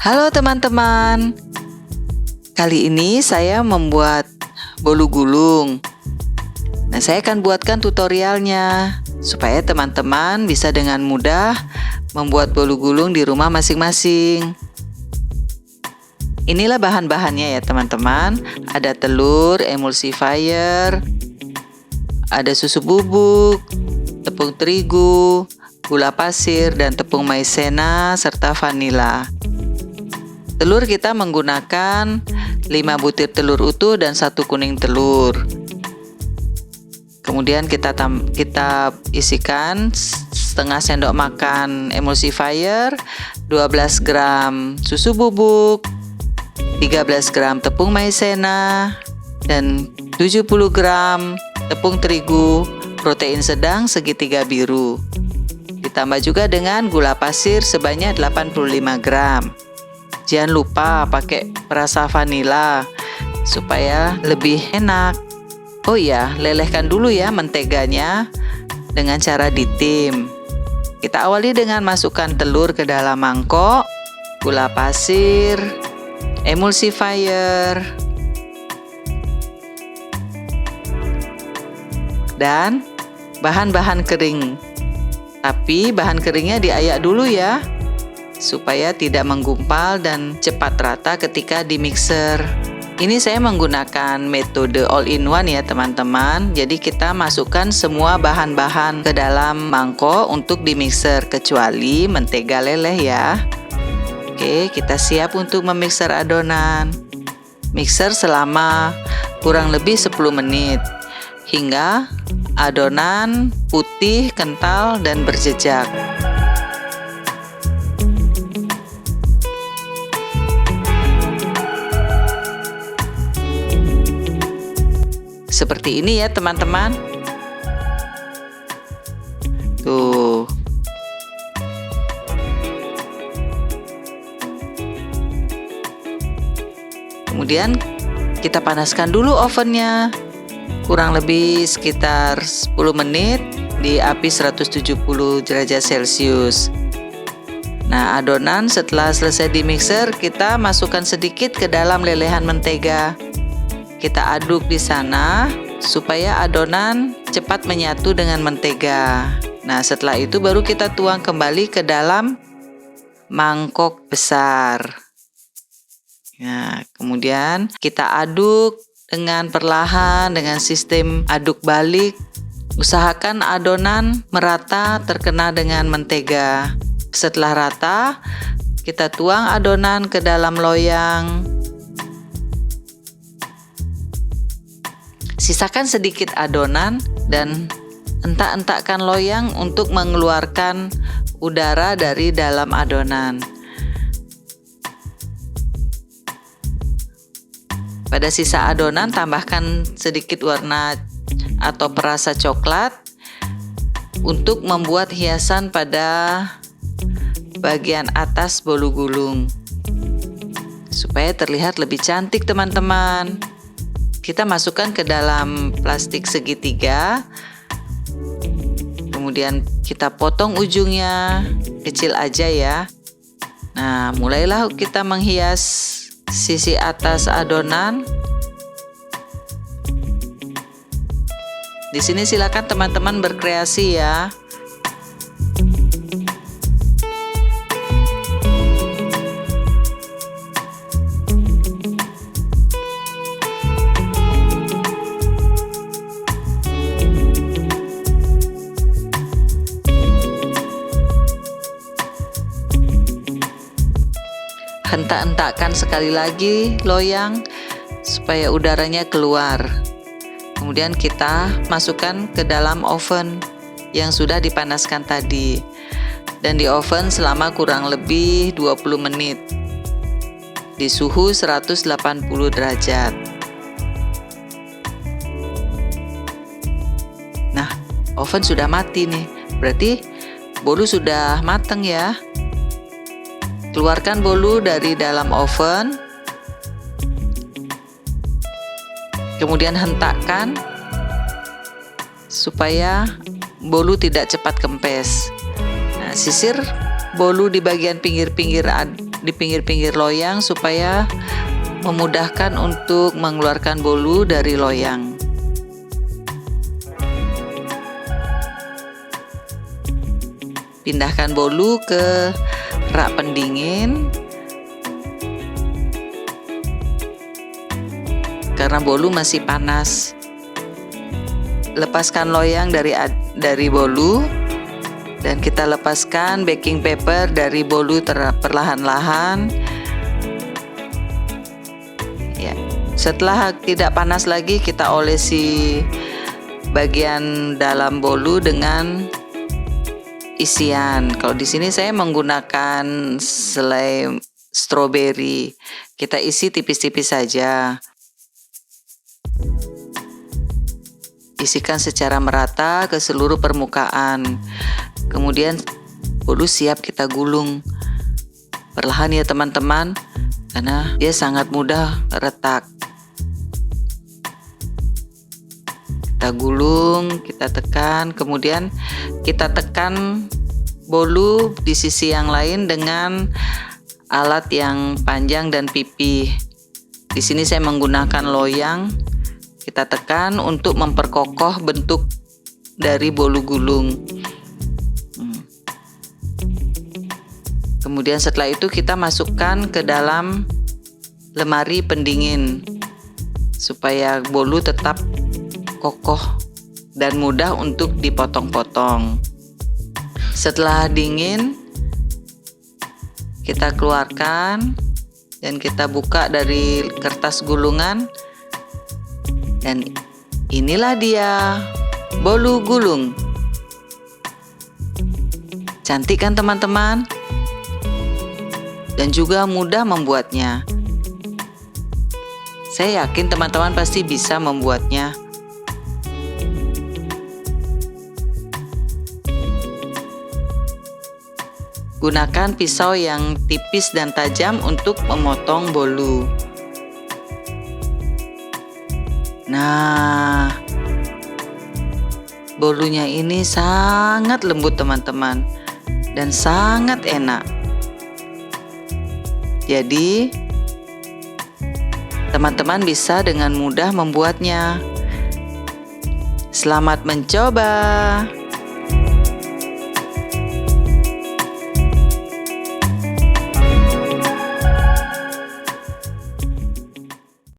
Halo teman-teman, kali ini saya membuat bolu gulung. Nah, saya akan buatkan tutorialnya supaya teman-teman bisa dengan mudah membuat bolu gulung di rumah masing-masing. Inilah bahan-bahannya ya teman-teman. Ada telur, emulsifier, ada susu bubuk, tepung terigu, gula pasir, dan tepung maizena, serta vanila. Telur kita menggunakan 5 butir telur utuh dan 1 kuning telur. Kemudian kita isikan setengah sendok makan emulsifier, 12 gram susu bubuk, 13 gram tepung maizena, dan 70 gram tepung terigu protein sedang segitiga biru. Ditambah juga dengan gula pasir sebanyak 85 gram. Jangan lupa pakai perasa vanila supaya lebih enak. Oh iya, lelehkan dulu ya menteganya dengan cara ditim. Kita awali dengan masukkan telur ke dalam mangkok, gula pasir, emulsifier, dan bahan-bahan kering. Tapi bahan keringnya diayak dulu ya, supaya tidak menggumpal dan cepat rata ketika di mixer. Ini saya menggunakan metode all-in-one ya teman-teman. Jadi kita masukkan semua bahan-bahan ke dalam mangkok untuk di mixer, kecuali mentega leleh ya. Oke, kita siap untuk memixer adonan. Mixer selama kurang lebih 10 menit hingga adonan putih, kental, dan berjejak. Seperti ini ya teman-teman. Tuh. Kemudian kita panaskan dulu ovennya. Kurang lebih sekitar 10 menit di api 170 derajat Celcius. Nah, adonan setelah selesai di mixer, kita masukkan sedikit ke dalam lelehan mentega. Kita aduk di sana supaya adonan cepat menyatu dengan mentega. Nah, setelah itu baru kita tuang kembali ke dalam mangkok besar. Nah, kemudian kita aduk dengan perlahan dengan sistem aduk balik. Usahakan adonan merata terkena dengan mentega. Setelah rata, kita tuang adonan ke dalam loyang. Sisakan sedikit adonan dan entak-entakkan loyang untuk mengeluarkan udara dari dalam adonan. Pada sisa adonan tambahkan sedikit warna atau perasa coklat untuk membuat hiasan pada bagian atas bolu gulung supaya terlihat lebih cantik teman-teman. Kita masukkan ke dalam plastik segitiga, kemudian kita potong ujungnya kecil aja ya. Nah, mulailah kita menghias sisi atas adonan. Di sini silakan teman-teman berkreasi ya. Hentak-hentakkan sekali lagi loyang supaya udaranya keluar. Kemudian kita masukkan ke dalam oven yang sudah dipanaskan tadi, dan di oven selama kurang lebih 20 menit di suhu 180 derajat. Nah, oven sudah mati nih, berarti bolu sudah matang ya. Keluarkan bolu dari dalam oven, kemudian hentakkan supaya bolu tidak cepat kempes. Nah, sisir bolu di bagian pinggir-pinggir di pinggir-pinggir loyang supaya memudahkan untuk mengeluarkan bolu dari loyang. Pindahkan bolu ke rak pendingin. Karena bolu masih panas. Lepaskan loyang dari bolu dan kita lepaskan baking paper dari bolu perlahan-lahan. Ya, setelah tidak panas lagi, kita olesi bagian dalam bolu dengan isian. Kalau di sini saya menggunakan selai stroberi. Kita isi tipis-tipis saja. Isikan secara merata ke seluruh permukaan. Kemudian bolu siap kita gulung. Perlahan ya teman-teman, karena dia sangat mudah retak. Kita gulung, kita tekan, kemudian kita tekan bolu di sisi yang lain dengan alat yang panjang dan pipih. Di sini saya menggunakan loyang. Kita tekan untuk memperkokoh bentuk dari bolu gulung. Kemudian setelah itu kita masukkan ke dalam lemari pendingin supaya bolu tetap kokoh dan mudah untuk dipotong-potong. Setelah dingin, kita keluarkan dan kita buka dari kertas gulungan. Dan inilah dia, bolu gulung. Cantik kan teman-teman? Dan juga mudah membuatnya. Saya yakin teman-teman pasti bisa membuatnya. Gunakan pisau yang tipis dan tajam untuk memotong bolu. Nah, bolunya ini sangat lembut teman-teman dan sangat enak. Jadi, teman-teman bisa dengan mudah membuatnya. Selamat mencoba!